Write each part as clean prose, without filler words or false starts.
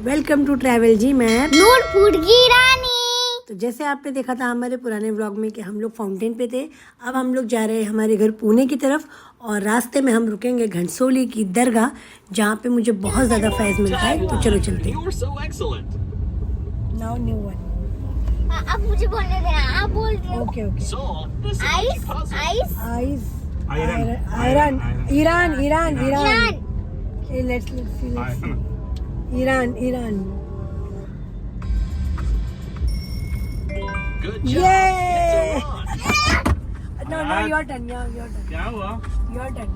Welcome to travel जी ma'am Nurpur की रानी। तो जैसे आपने देखा था हमारे पुराने व्लॉग में कि हम लोग फाउंटेन पे थे। अब हम लोग जा रहे हैं हमारे घर पुणे की तरफ और रास्ते में हम रुकेंगे घनसोली की दरगाह, जहाँ पे मुझे बहुत ज़्यादा फैज़ मिलता है। तो चलो चलते हैं। Now new one. अब मुझे बोलने देना, आप बोल रहे हो। Okay okay. Ice ice ice Iran Iran Iran Iran. Iran. Let's see Iran Iran. ये no no your turn your turn. क्या हुआ? Your turn.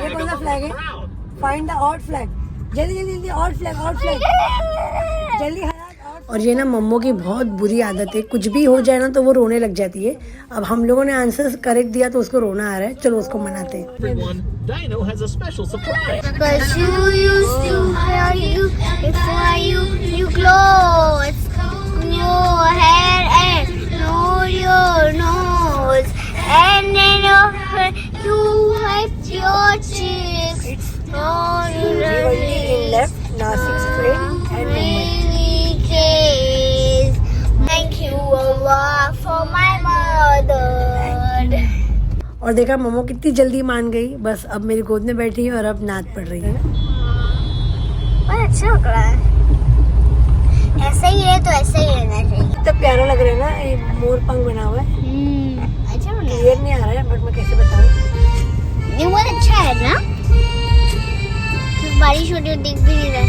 ये कौन सा फ्लैग है? Find the odd flag. जल्दी जल्दी जल्दी ऑड फ्लैग जल्दी। और ये ना मम्मो की बहुत बुरी आदत है, कुछ भी हो जाए ना तो वो रोने लग जाती है। अब हम लोगों ने आंसर करेक्ट दिया तो उसको रोना आ रहा है। चलो उसको मनाते हैं। Dino has a special surprise. Cause you used to wear you before you clothes, your hair and your nose, and then you wipe your cheeks. Bhiwandi in left, Nasik straight and Mumbai. Thank you Allah for my mother. और देखा मम्मो कितनी जल्दी मान गई। बस अब मेरी गोद में बैठी है और अब नाच पड़ रही है। बहुत अच्छा लग रहा है। ऐसा ही है तो ऐसा ही रहना चाहिए। कितना प्यारा लग रहा है ना, ये मोर पंख बना हुआ है। अच्छा बना है। क्लियर नहीं आ रहा है बट मैं कैसे बताऊँ। ये बहुत अच्छा है ना। बारिश हो रही है, दिख भी नहीं रहा है।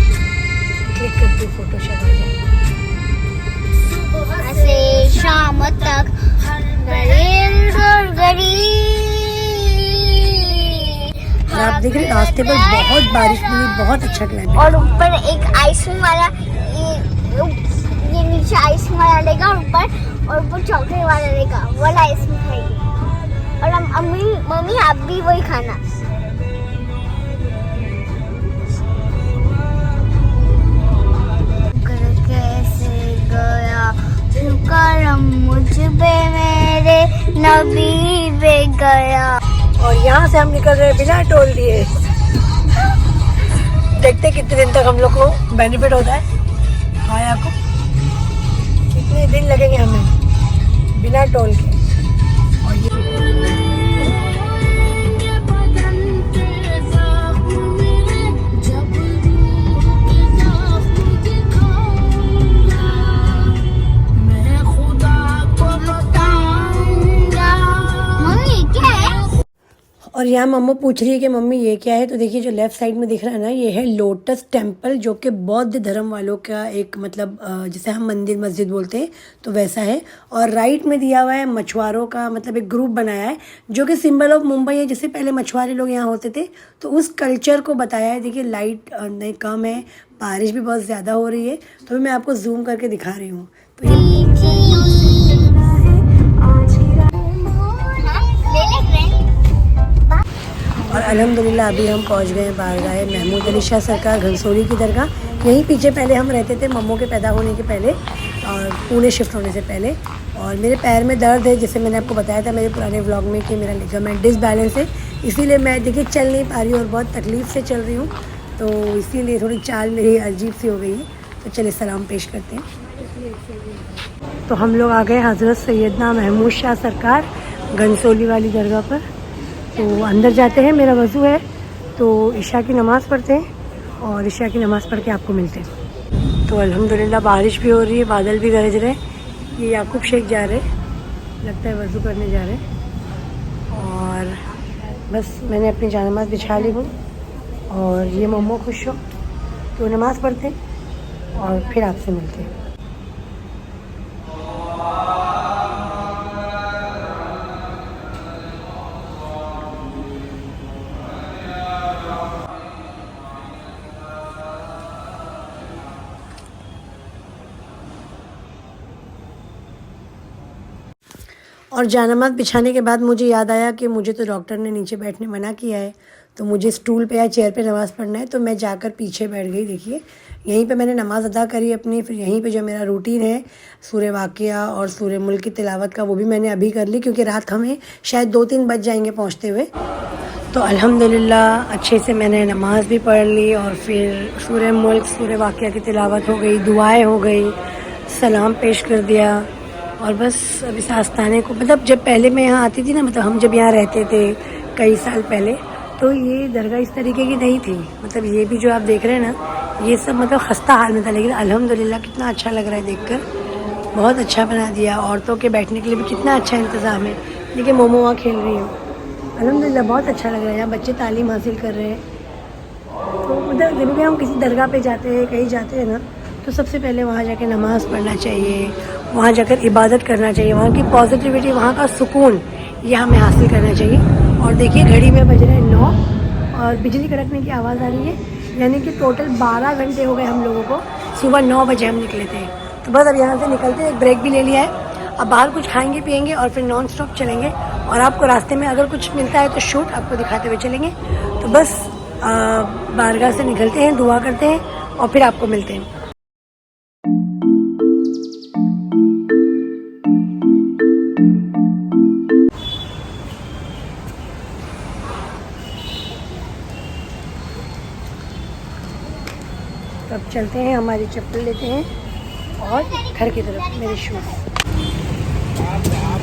क्लिक करती हूँ, फोटो शायद आ जाए। ऐसे शाम तक और आप देख रहे रास्ते पर बहुत बारिश हुई, बहुत अच्छा क्लाइमेट। और ऊपर एक आइसक्रीम वाला, ये नीचे आइसक्रीम वाला लेगा और ऊपर चॉकलेट वाला लेगा, वाला आइसक्रीम खाएगी। और हम मम्मी आप भी वही खाना। कैसे गया करम मुझ पे मेरे नबी पे गया। और यहाँ से हम निकल रहे हैं बिना टोल दिए। देखते कितने दिन तक हम लोग को बेनिफिट होता है। आया को कितने दिन लगेंगे हमें बिना टोल के। और ये और यहाँ मम्मा पूछ रही है कि मम्मी ये क्या है। तो देखिए जो लेफ्ट साइड में दिख रहा है ना, ये है लोटस टेम्पल, जो कि बौद्ध धर्म वालों का एक मतलब जिसे हम मंदिर मस्जिद बोलते हैं तो वैसा है। और राइट में दिया हुआ है मछुआरों का मतलब एक ग्रुप बनाया है जो कि सिंबल ऑफ मुंबई है। जैसे पहले मछुआरे लोग यहाँ होते थे तो उस कल्चर को बताया है। देखिए लाइट नहीं कम है, बारिश भी बहुत ज़्यादा हो रही है, तो मैं आपको जूम करके दिखा रही हूँ। तो ये और अल्हम्दुलिल्लाह अभी हम पहुंच गए हैं बारगाह महमूद अली शाह सरकार घनसोली की दरगाह। यहीं पीछे पहले हम रहते थे मम्मो के पैदा होने के पहले और पुणे शिफ्ट होने से पहले। और मेरे पैर में दर्द है, जैसे मैंने आपको बताया था मेरे पुराने व्लॉग में कि मेरा लिगामेंट डिसबैलेंस है, इसीलिए मैं देखिए चल नहीं पा रही हूँ और बहुत तकलीफ़ से चल रही हूँ। तो इसीलिए थोड़ी चाल मेरी अजीब सी हो गई है। तो चलिए सलाम पेश करते हैं। तो हम लोग आ गए हज़रत सैयदना महमूद शाह सरकार घनसोली वाली दरगाह पर। तो अंदर जाते हैं, मेरा वज़ू है तो इशा की नमाज़ पढ़ते हैं और इशा की नमाज़ पढ़ के आपको मिलते हैं। तो अल्हम्दुलिल्लाह बारिश भी हो रही है, बादल भी गरज रहे। ये याकूब शेख जा रहे, लगता है वज़ू करने जा रहे। और बस मैंने अपनी जानमाज़ बिछा ली हूँ और ये मम्मो खुश हो तो नमाज़ पढ़ते हैं और फिर आपसे मिलते हैं। और जानमाज़ बिछाने के बाद मुझे याद आया कि मुझे तो डॉक्टर ने नीचे बैठने मना किया है, तो मुझे स्टूल पे या चेयर पे नमाज़ पढ़ना है, तो मैं जाकर पीछे बैठ गई। देखिए यहीं पे मैंने नमाज़ अदा करी अपनी। फिर यहीं पे जो मेरा रूटीन है सूरह वाक़िया और सूरह मुल्क की तिलावत का, वो भी मैंने अभी कर ली, क्योंकि रात हमें शायद 2-3 बज जाएंगे पहुँचते हुए। तो अल्हम्दुलिल्लाह अच्छे से मैंने नमाज़ भी पढ़ ली और फिर सूरह मुल्क सूरह वाक़िया की तिलावत हो गई, दुआएँ हो गई, सलाम पेश कर दिया। और बस अब इस आस्थाने को, मतलब जब पहले मैं यहाँ आती थी ना, मतलब हम जब यहाँ रहते थे कई साल पहले, तो ये दरगाह इस तरीके की नहीं थी। मतलब ये भी जो आप देख रहे हैं ना, ये सब मतलब खस्ता हाल में था, लेकिन अल्हम्दुलिल्लाह कितना अच्छा लग रहा है देखकर, बहुत अच्छा बना दिया। औरतों के बैठने के लिए भी कितना अच्छा इंतज़ाम है। देखिए मोमो वहाँ खेल रही हूँ, अल्हम्दुलिल्लाह बहुत अच्छा लग रहा है। यहाँ बच्चे तालीम हासिल कर रहे हैं। तो उधर जब भी हम किसी दरगाह पे जाते हैं, कहीं जाते हैं ना, तो सबसे पहले वहाँ जाके नमाज़ पढ़ना चाहिए, वहाँ जाकर इबादत करना चाहिए। वहाँ की पॉजिटिविटी, वहाँ का सुकून, ये हमें हासिल करना चाहिए। और देखिए घड़ी में बज रहे हैं 9 और बिजली कड़कने की आवाज़ आ रही है, यानी कि टोटल 12 घंटे हो गए हम लोगों को। सुबह 9 बजे हम निकले थे, तो बस अब यहाँ से निकलते हैं, एक ब्रेक भी ले लिया है। अब बाहर कुछ खाएंगे पिएंगे और फिर नॉन स्टॉप चलेंगे। और आपको रास्ते में अगर कुछ मिलता है तो शूट आपको दिखाते हुए चलेंगे। तो बस बारगाह से निकलते हैं, दुआ करते हैं और फिर आपको मिलते हैं। तो अब चलते हैं, हमारी चप्पल लेते हैं और घर की तरफ मेरे शूज़।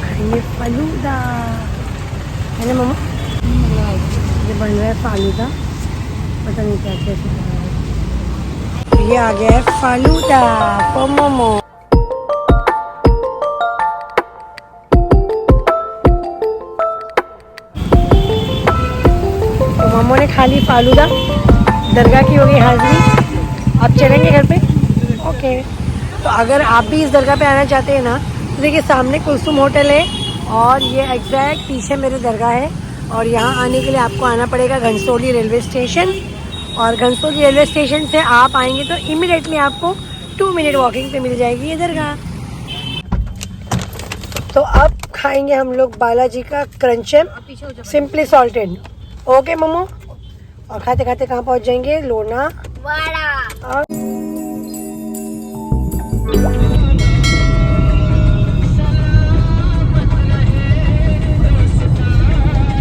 खाएंगे फालूदा, है ना मम्मा? ये बन रहा है फालूदा, पता नहीं क्या क्या बन रहा है। तो ये आ गया है फालूदा फॉर मोमो। तो मोमो ने खा ली फालूदा, दरगाह की हो गई हाज़िरी। आप चलेंगे घर पे? ओके। तो अगर आप भी इस दरगाह पे आना चाहते हैं ना, तो देखिए सामने कुलसुम होटल है और ये एग्जैक्ट पीछे मेरे दरगाह है। और यहाँ आने के लिए आपको आना पड़ेगा घनसोली रेलवे स्टेशन। और घनसोली रेलवे स्टेशन से आप आएंगे तो इमीडिएटली आपको 2 मिनट वॉकिंग पे मिल जाएगी ये दरगाह। तो अब खाएंगे हम लोग बालाजी का क्रंचम सिंपली सॉल्टेड। ओके मम्मू। और खाते खाते कहाँ पहुँच जाएंगे? लोनावाला।